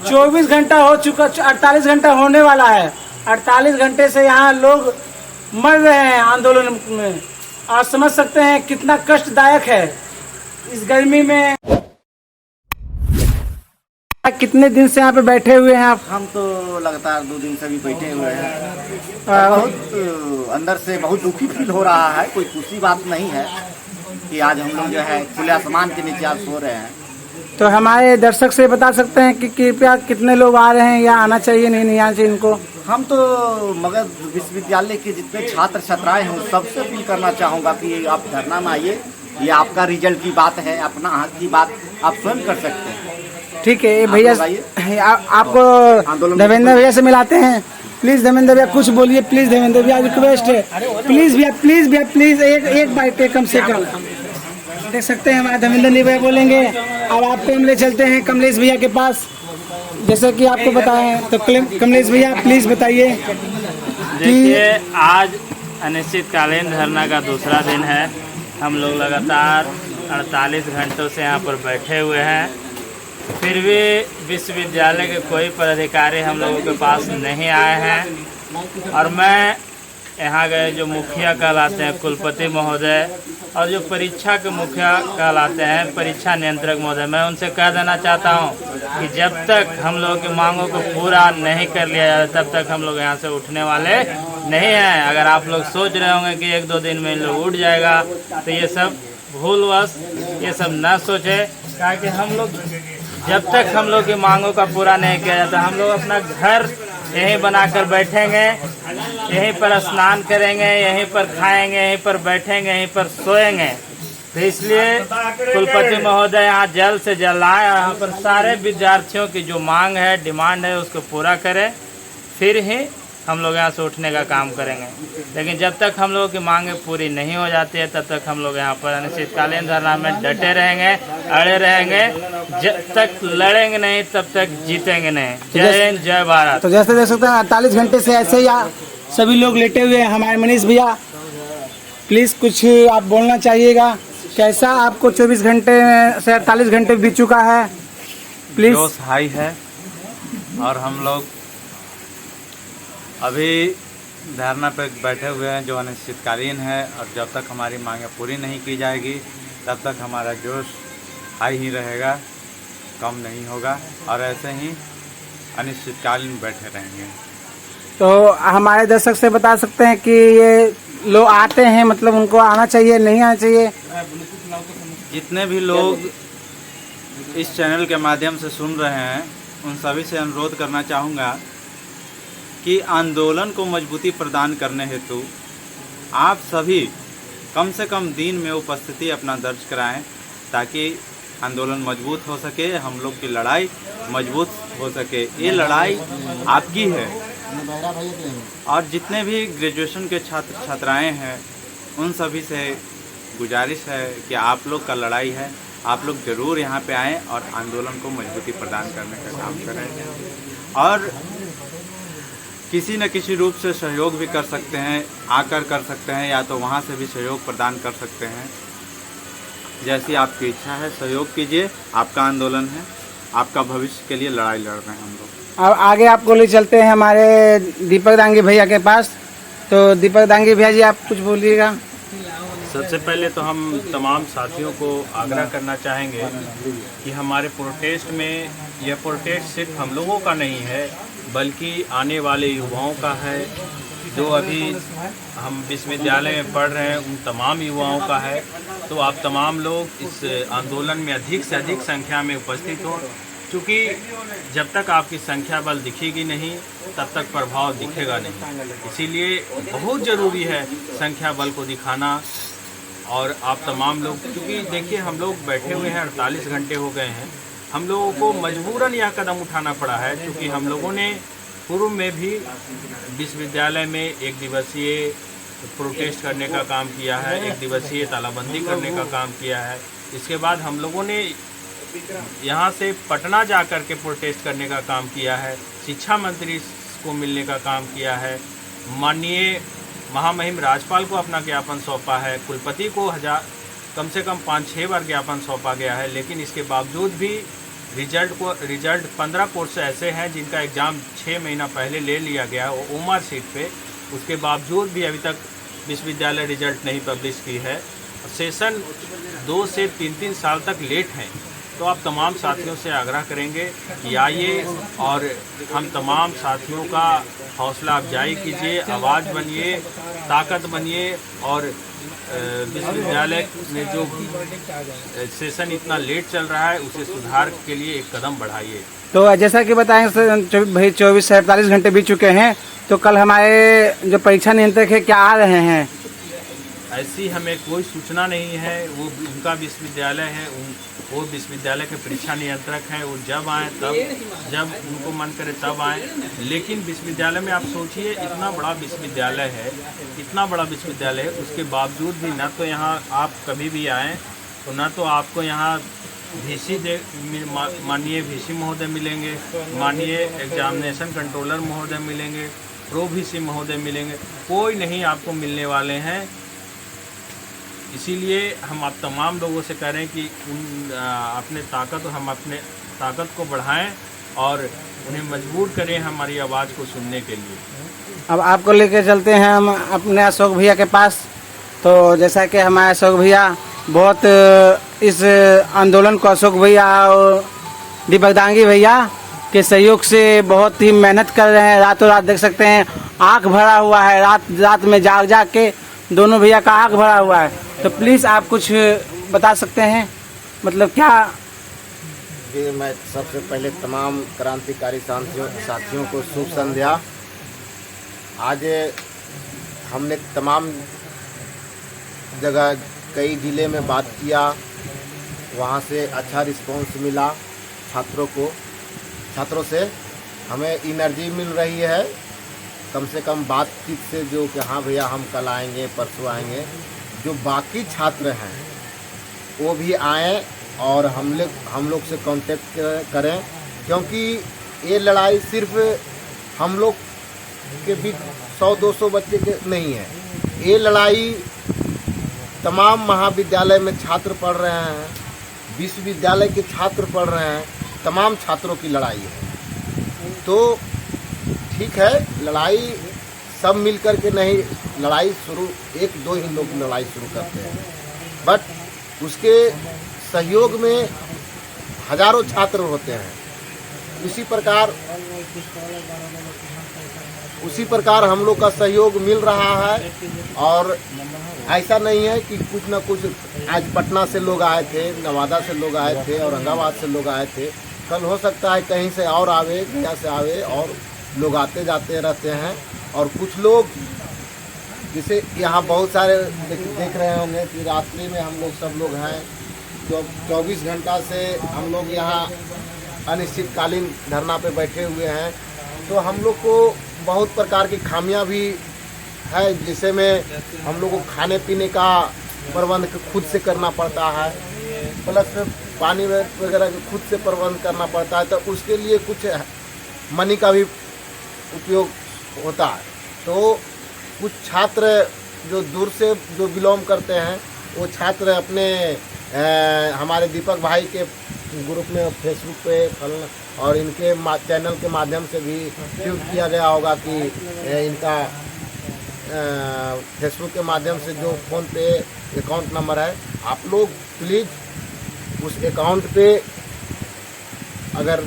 24 घंटा हो चुका, 48 घंटा होने वाला है। 48 घंटे से यहाँ लोग मर रहे हैं आंदोलन में। आप समझ सकते हैं कितना कष्टदायक है इस गर्मी में। कितने दिन से यहाँ पे बैठे हुए हैं आप? हम तो लगातार 2 दिन से भी बैठे हुए हैं। बहुत अंदर से बहुत दुखी फील हो रहा है। कोई खुशी बात नहीं है कि आज हम लोग जो है खुले आसमान के नीचे आज सो रहे हैं। तो हमारे दर्शक से बता सकते हैं कि कृपया कितने लोग आ रहे हैं या आना चाहिए नहीं आना चाहिए इनको? हम तो मगध विश्वविद्यालय के जितने छात्र छात्राएं हैं सबसे अपील करना चाहूँगा कि आप धरना में आइए। ये आपका रिजल्ट की बात है, अपना हक की बात आप स्वयं कर सकते हैं। ठीक है भैया, आपको देवेंद्र भैया से मिलाते हैं। प्लीज देवेंद्र भैया कुछ बोलिए, प्लीज देवेंद्र भैया, रिक्वेस्ट है, प्लीज भैया, प्लीज भैया, प्लीज एक बाइट कम से कम। देख सकते हैं हमारे देवेंद्र भैया बोलेंगे। अब आपको हम ले चलते हैं कमलेश भैया के पास, जैसे कि आपको बताएं। तो कमलेश भैया प्लीज बताइए। देखिए, आज अनिश्चितकालीन धरना का दूसरा दिन है। हम लोग लगातार 48 घंटों से यहाँ पर बैठे हुए हैं, फिर भी विश्वविद्यालय के कोई पदाधिकारी हम लोगों के पास नहीं आए हैं। और मैं यहाँ गए जो मुखिया कहलाते हैं कुलपति महोदय और जो परीक्षा के मुखिया कहलाते हैं परीक्षा नियंत्रक महोदय, मैं उनसे कह देना चाहता हूँ कि जब तक हम लोगों की मांगों को पूरा नहीं कर लिया जाए तब तक हम लोग यहाँ से उठने वाले नहीं हैं। अगर आप लोग सोच रहे होंगे कि 1-2 दिन में इन लोग उठ जाएगा, तो ये सब भूलवश ये सब न सोचे, ताकि हम लोग जब तक हम लोग की मांगों का पूरा नहीं किया जाता, हम लोग अपना घर यहीं बनाकर बैठेंगे, यहीं पर स्नान करेंगे, यहीं पर खाएंगे, यहीं पर बैठेंगे, यहीं पर सोएंगे। तो इसलिए कुलपति महोदय यहाँ जल्द से जल्द आए, यहाँ पर सारे विद्यार्थियों की जो मांग है, डिमांड है, उसको पूरा करें, फिर ही हम लोग यहाँ से उठने का काम करेंगे। लेकिन जब तक हम लोगों की मांगें पूरी नहीं हो जाती है तब तक हम लोग यहाँ पर अनिश्चितकालीन धरना में डटे रहेंगे, अड़े रहेंगे। जब तक लड़ेंगे नहीं तब तक जीतेंगे नहीं। जय हिंद, जय भारत। तो जैसे देख सकते हैं 48 घंटे से ऐसे ही सभी लोग लेटे हुए हैं। हमारे मनीष भैया प्लीज कुछ आप बोलना चाहिएगा, कैसा आपको 24 घंटे से 48 घंटे बीत चुका है? प्लीज। जोश हाई है और हम लोग अभी धरना पर बैठे हुए हैं जो अनिश्चितकालीन है, और जब तक हमारी मांगें पूरी नहीं की जाएगी तब तक हमारा जोश हाई ही रहेगा, कम नहीं होगा, और ऐसे ही अनिश्चितकालीन बैठे रहेंगे। तो हमारे दर्शक से बता सकते हैं कि ये लोग आते हैं, मतलब उनको आना चाहिए नहीं आना चाहिए? जितने भी लोग इस चैनल के माध्यम से सुन रहे हैं उन सभी से अनुरोध करना चाहूँगा कि आंदोलन को मजबूती प्रदान करने हेतु आप सभी कम से कम दिन में उपस्थिति अपना दर्ज कराएं, ताकि आंदोलन मजबूत हो सके, हम लोग की लड़ाई मजबूत हो सके। ये लड़ाई आपकी है, और जितने भी ग्रेजुएशन के छात्र छात्राएं हैं उन सभी से गुजारिश है कि आप लोग का लड़ाई है, आप लोग ज़रूर यहाँ पे आएँ और आंदोलन को मजबूती प्रदान करने का काम करें। और किसी न किसी रूप से सहयोग भी कर सकते हैं, आकर कर सकते हैं, या तो वहाँ से भी सहयोग प्रदान कर सकते हैं। जैसी आपकी इच्छा है सहयोग कीजिए, आपका आंदोलन है, आपका भविष्य के लिए लड़ाई लड़ रहे हैं हम लोग। अब आगे आपको ले चलते हैं हमारे दीपक दांगी भैया के पास। तो दीपक दांगी भैया जी, आप कुछ बोलिएगा। सबसे पहले तो हम तमाम साथियों को आग्रह करना चाहेंगे कि हमारे प्रोटेस्ट में, यह प्रोटेस्ट सिर्फ हम लोगों का नहीं है बल्कि आने वाले युवाओं का है, जो अभी हम विश्वविद्यालय में पढ़ रहे हैं उन तमाम युवाओं का है। तो आप तमाम लोग इस आंदोलन में अधिक से अधिक संख्या में उपस्थित हों, क्योंकि जब तक आपकी संख्या बल दिखेगी नहीं तब तक प्रभाव दिखेगा नहीं। इसीलिए बहुत ज़रूरी है संख्या बल को दिखाना। और आप तमाम लोग, क्योंकि देखिए हम लोग बैठे हुए हैं 48 घंटे हो गए हैं, हम लोगों को मजबूरन यह कदम उठाना पड़ा है, क्योंकि हम लोगों ने पूर्व में भी विश्वविद्यालय में 1 दिवसीय प्रोटेस्ट करने का काम किया है, 1 दिवसीय तालाबंदी करने का काम किया है। इसके बाद हम लोगों ने यहाँ से पटना जा कर के प्रोटेस्ट करने का काम किया है, शिक्षा मंत्री को मिलने का काम किया है, माननीय महामहिम राज्यपाल को अपना ज्ञापन सौंपा है, कुलपति को कम से कम 5-6 बार ज्ञापन सौंपा गया है। लेकिन इसके बावजूद भी रिजल्ट 15 कोर्स ऐसे हैं जिनका एग्ज़ाम 6 महीना पहले ले लिया गया वो ओमआर सीट पे, उसके बावजूद भी अभी तक विश्वविद्यालय रिजल्ट नहीं पब्लिश की है। सेशन 2 से 3 साल तक लेट हैं। तो आप तमाम साथियों से आग्रह करेंगे कि आइए और हम तमाम साथियों का हौसला अफजाई कीजिए, आवाज़ बनिए, ताकत बनिए और विश्वविद्यालय में जो सेशन इतना लेट चल रहा है उसे सुधार के लिए एक कदम बढ़ाइए। तो जैसा कि बताएं भाई 24 से 48 घंटे बीत चुके हैं, तो कल हमारे जो परीक्षा नियंत्रक है क्या आ रहे हैं? ऐसी हमें कोई सूचना नहीं है, वो उनका विश्वविद्यालय है, वो विश्वविद्यालय के परीक्षा नियंत्रक हैं, वो जब आएँ तब जब उनको मन करे तब आएँ। लेकिन विश्वविद्यालय में आप सोचिए इतना बड़ा विश्वविद्यालय है, इतना बड़ा विश्वविद्यालय है, उसके बावजूद भी ना तो यहाँ आप कभी भी आएँ तो ना तो आपको यहाँ माननीय VC महोदय मिलेंगे, माननीय एग्जामिनेशन कंट्रोलर महोदय मिलेंगे, प्रो VC महोदय मिलेंगे, कोई नहीं आपको मिलने वाले हैं। इसीलिए हम आप तमाम लोगों से कह रहे हैं कि अपने ताकत को बढ़ाएं और उन्हें मजबूर करें हमारी आवाज़ को सुनने के लिए। अब आपको लेकर चलते हैं हम अपने अशोक भैया के पास। तो जैसा कि हमारे अशोक भैया बहुत इस आंदोलन को अशोक भैया और दीपक दांगी भैया के सहयोग से बहुत ही मेहनत कर रहे हैं। रातों रात देख सकते हैं, आँख भरा हुआ है, रात में जाग के दोनों भैया का आँख भरा हुआ है। तो प्लीज़ आप कुछ बता सकते हैं, मतलब क्या? जी, मैं सबसे पहले तमाम क्रांतिकारी साथियों को शुभ संध्या। आज हमने तमाम जगह कई ज़िले में बात किया, वहाँ से अच्छा रिस्पांस मिला। छात्रों से हमें एनर्जी मिल रही है, कम से कम बातचीत से, जो कि हाँ भैया हम कल आएंगे, परसों आएंगे। जो बाकी छात्र हैं वो भी आएँ और हम लोग से कांटेक्ट करें, क्योंकि ये लड़ाई सिर्फ हम लोग के बीच 100-200 बच्चे के नहीं है, ये लड़ाई तमाम महाविद्यालय में छात्र पढ़ रहे हैं, विश्वविद्यालय के छात्र पढ़ रहे हैं, तमाम छात्रों की लड़ाई है। तो ठीक है, लड़ाई सब मिलकर के नहीं, लड़ाई शुरू 1-2 ही लोग लड़ाई शुरू करते हैं, बट उसके सहयोग में हजारों छात्र होते हैं। उसी प्रकार हम लोग का सहयोग मिल रहा है। और ऐसा नहीं है कि कुछ ना कुछ, आज पटना से लोग आए थे, नवादा से लोग आए थे, औरंगाबाद से लोग आए थे, कल हो सकता है कहीं से और आवे, गया से आवे, और लोग आते जाते रहते हैं। और कुछ लोग जैसे यहाँ बहुत सारे देख रहे होंगे कि रात्रि में हम लोग सब लोग हैं, जो 24 घंटा से हम लोग यहाँ अनिश्चितकालीन धरना पे बैठे हुए हैं। तो हम लोग को बहुत प्रकार की खामियां भी है, जिसे में हम लोग को खाने पीने का प्रबंध खुद से करना पड़ता है, प्लस पानी वगैरह खुद से प्रबंध करना पड़ता है। तो उसके लिए कुछ मनी का भी उपयोग होता है। तो कुछ छात्र जो दूर से जो बिलोंग करते हैं, वो छात्र अपने हमारे दीपक भाई के ग्रुप में फेसबुक पे और इनके चैनल के माध्यम से भी ट्वीट किया गया होगा कि इनका फेसबुक के माध्यम से जो फ़ोन पे अकाउंट नंबर है, आप लोग प्लीज़ उस अकाउंट पे अगर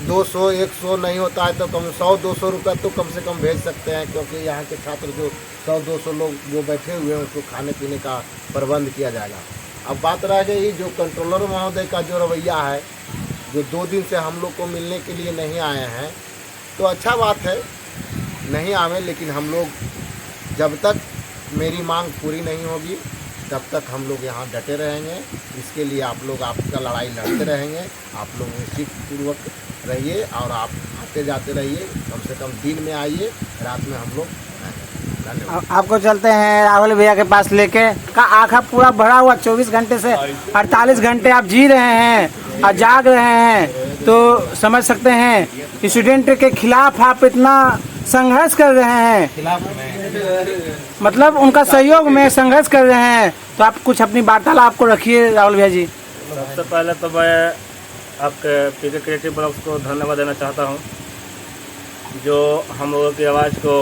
200-100 नहीं होता है तो कम 100-200 रुपये तो कम से कम भेज सकते हैं, क्योंकि यहाँ के छात्र जो 100-200 लोग जो बैठे हुए हैं उसको खाने पीने का प्रबंध किया जाएगा। अब बात रह गई जो कंट्रोलर महोदय का जो रवैया है, जो 2 दिन से हम लोग को मिलने के लिए नहीं आए हैं, तो अच्छा बात है, नहीं आवे, लेकिन हम लोग जब तक मेरी मांग पूरी नहीं होगी तब तक हम लोग यहाँ डटे रहेंगे। इसके लिए आप लोग आपका लड़ाई लड़ते रहेंगे। आप लोग निश्चितपूर्वक रहिए और आप आते जाते रहिए, कम से कम दिन में आइए, रात में हम लोग धन्यवाद। आपको चलते हैं राहुल भैया के पास लेके। का आँखा पूरा भरा हुआ, 24 घंटे से 48 घंटे आप जी रहे हैं और जाग रहे हैं, तो समझ सकते हैं स्टूडेंट के खिलाफ आप इतना संघर्ष कर रहे हैं, मतलब उनका सहयोग में संघर्ष कर रहे हैं। तो आप कुछ अपनी वार्तालाप को रखिए राहुल भैया जी। सबसे पहले तो मैं आपके पीके क्रिएटिव ब्लॉग्स को धन्यवाद देना चाहता हूँ, जो हम लोगों की आवाज़ को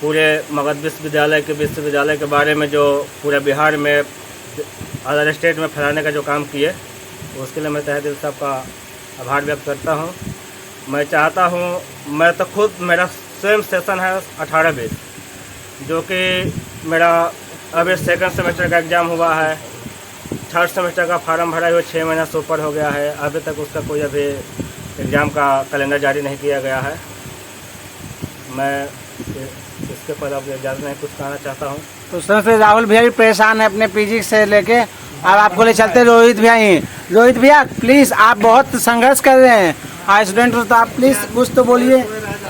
पूरे मगध विश्वविद्यालय के बारे में जो पूरे बिहार में अदर स्टेट में फैलाने का जो काम किए, उसके लिए मैं तहे दिल से आपका आभार व्यक्त करता हूँ। मैं चाहता हूँ, मैं तो खुद, मेरा स्वयं सेशन है 18-20, जो कि मेरा अभी सेकंड सेमेस्टर का एग्ज़ाम हुआ है। थर्ड सेमेस्टर का फार्म भरा हुआ 6 महीना से ऊपर हो गया है, अभी तक उसका कोई अभी एग्ज़ाम का कैलेंडर जारी नहीं किया गया है। मैं इसके पर अब इजाज़त नहीं कुछ कहना चाहता हूँ। तो सर राहुल भैया भी परेशान है अपने पीजी से लेके, अब आपको ले चलते रोहित भैया ही। रोहित भैया प्लीज़, आप बहुत संघर्ष कर रहे हैं, आज स्टूडेंट हो तो आप प्लीज़ कुछ तो बोलिए।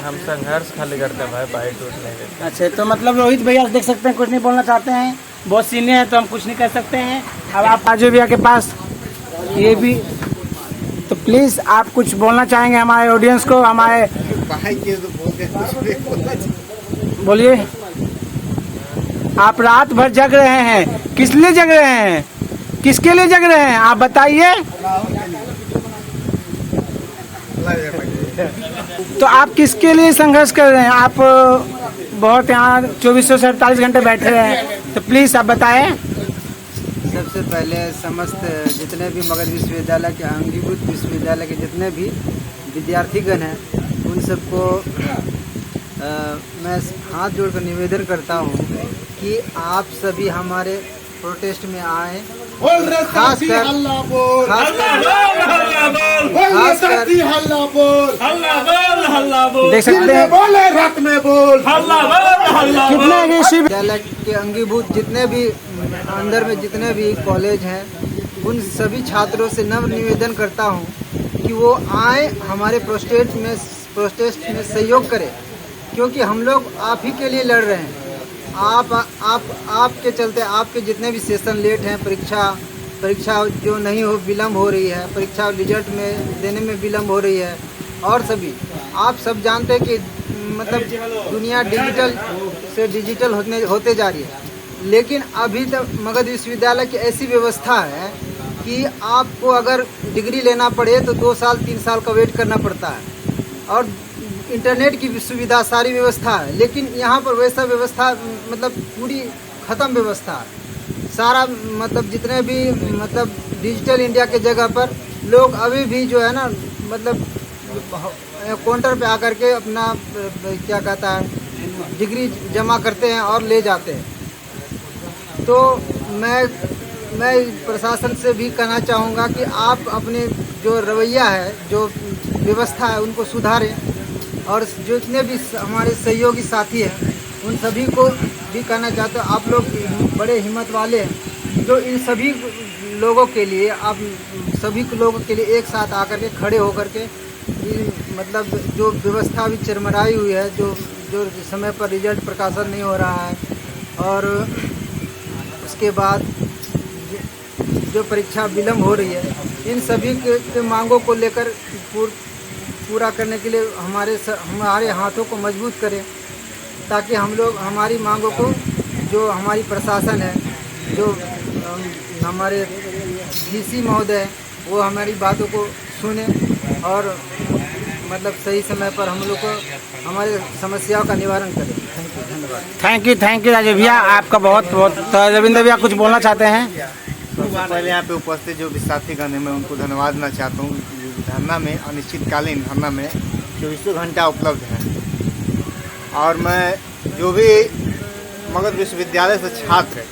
हम संघर्ष खाली करते हैं भाई, बाइट टूट नहीं देते। अच्छा, तो मतलब रोहित भैया देख सकते हैं कुछ नहीं बोलना चाहते हैं, बहुत सीनियर है तो हम कुछ नहीं कर सकते हैं। अब आप आजू भैया के पास ये भी, तो प्लीज़ आप कुछ बोलना चाहेंगे हमारे ऑडियंस को, हमारे बोलिए। आप रात भर जग रहे हैं, किस लिए जग रहे हैं, किसके लिए जग रहे हैं, आप बताइए। तो आप किसके लिए संघर्ष कर रहे हैं? आप बहुत यहाँ 24 से 48 घंटे बैठे रहे हैं, तो प्लीज़ आप बताएं। सबसे पहले समस्त जितने भी मगध विश्वविद्यालय के अंगीभूत विश्वविद्यालय के जितने भी विद्यार्थीगण हैं, उन सबको मैं हाथ जोड़कर निवेदन करता हूँ कि आप सभी हमारे प्रोटेस्ट में आए। खासकर देख सकते हैं कितने विश्वविद्यालय के अंगीभूत जितने भी अंदर में जितने भी कॉलेज हैं, उन सभी छात्रों से नम्र निवेदन करता हूँ कि वो आए, हमारे प्रोटेस्ट में सहयोग करें, क्योंकि हम लोग आप ही के लिए लड़ रहे हैं। आपके चलते आपके जितने भी सेशन लेट हैं, परीक्षा जो नहीं हो, विलम्ब हो रही है, परीक्षा रिजल्ट में देने में विलम्ब हो रही है, और सभी आप सब जानते हैं कि मतलब दुनिया डिजिटल होते जा रही है, लेकिन अभी तक मगध विश्वविद्यालय की ऐसी व्यवस्था है कि आपको अगर डिग्री लेना पड़े तो 2 साल 3 साल का वेट करना पड़ता है, और इंटरनेट की सुविधा सारी व्यवस्था है, लेकिन यहाँ पर वैसा व्यवस्था मतलब पूरी ख़त्म व्यवस्था है। सारा मतलब जितने भी मतलब डिजिटल इंडिया के जगह पर लोग अभी भी जो है ना, मतलब काउंटर पे आकर के अपना क्या कहता है डिग्री जमा करते हैं और ले जाते हैं। तो मैं प्रशासन से भी कहना चाहूँगा कि आप अपने जो रवैया है, जो व्यवस्था है, उनको सुधारें, और जितने भी हमारे सहयोगी साथी हैं उन सभी को भी कहना चाहते हैं, आप लोग बड़े हिम्मत वाले हैं, जो इन सभी लोगों के लिए, आप सभी लोगों के लिए एक साथ आकर के खड़े होकर के मतलब जो व्यवस्था अभी चरमराई हुई है, जो समय पर रिजल्ट प्रकाशन नहीं हो रहा है, और उसके बाद जो परीक्षा विलम्ब हो रही है, इन सभी के मांगों को लेकर पूरा करने के लिए हमारे हाथों को मजबूत करें, ताकि हम लोग हमारी मांगों को, जो हमारी प्रशासन है, जो हमारे डीसी महोदय हैं, वो हमारी बातों को सुने और मतलब सही समय पर हम लोग को हमारे समस्याओं का निवारण करें। थैंक यू, धन्यवाद। थैंक यू राजीव भैया, आपका बहुत बहुत। तो रविंद्र भैया कुछ बोलना चाहते हैं? सबसे पहले यहाँ पे उपस्थित जो भी साथीगण हैं, मैं उनको धन्यवाद देना चाहता हूँ। धरना में, अनिश्चितकालीन धरना में 24 घंटा उपलब्ध है, और मैं जो भी मगध विश्वविद्यालय से छात्र,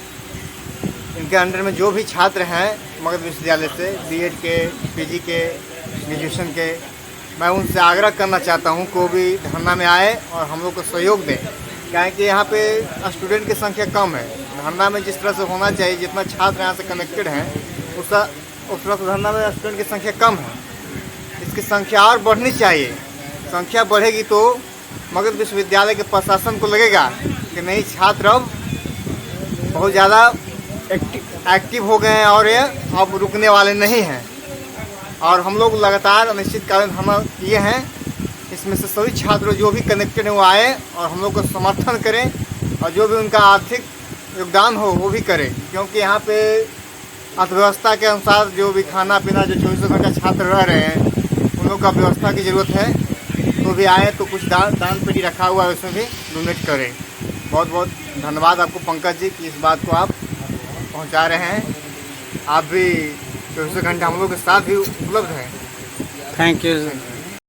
इनके अंडर में जो भी छात्र हैं मगध विश्वविद्यालय से, बीएड के, पीजी के, ग्रेजुएशन के, मैं उनसे आग्रह करना चाहता हूँ को भी धरना में आए और हम लोग को सहयोग दें, क्योंकि यहाँ पे स्टूडेंट की संख्या कम है। धरना में जिस तरह से होना चाहिए, जितना छात्र यहाँ से कनेक्टेड हैं, उस तरह से धरना में स्टूडेंट की संख्या कम है। इसकी संख्या और बढ़नी चाहिए। संख्या बढ़ेगी तो मगध विश्वविद्यालय के प्रशासन को लगेगा कि नहीं, छात्र अब बहुत ज़्यादा एक्टिव हो गए हैं और ये अब रुकने वाले नहीं हैं। और हम लोग लगातार अनिश्चितकालीन धरना किए हैं, इसमें से सभी छात्र जो भी कनेक्टेड हैं वो आए और हम लोग को समर्थन करें, और जो भी उनका आर्थिक योगदान हो वो भी करें, क्योंकि यहाँ पे अर्थव्यवस्था के अनुसार जो भी खाना पीना जो 24 घंटा छात्र रह रहे हैं उन लोग का व्यवस्था की ज़रूरत है, तो भी आए तो कुछ दान पेटी रखा हुआ है उसमें भी डोनेट करें। बहुत बहुत धन्यवाद आपको पंकज जी कि इस बात को आप पहुंचा रहे हैं। आप भी 24 घंटा हम लोग के साथ भी उपलब्ध हैं। Thank you.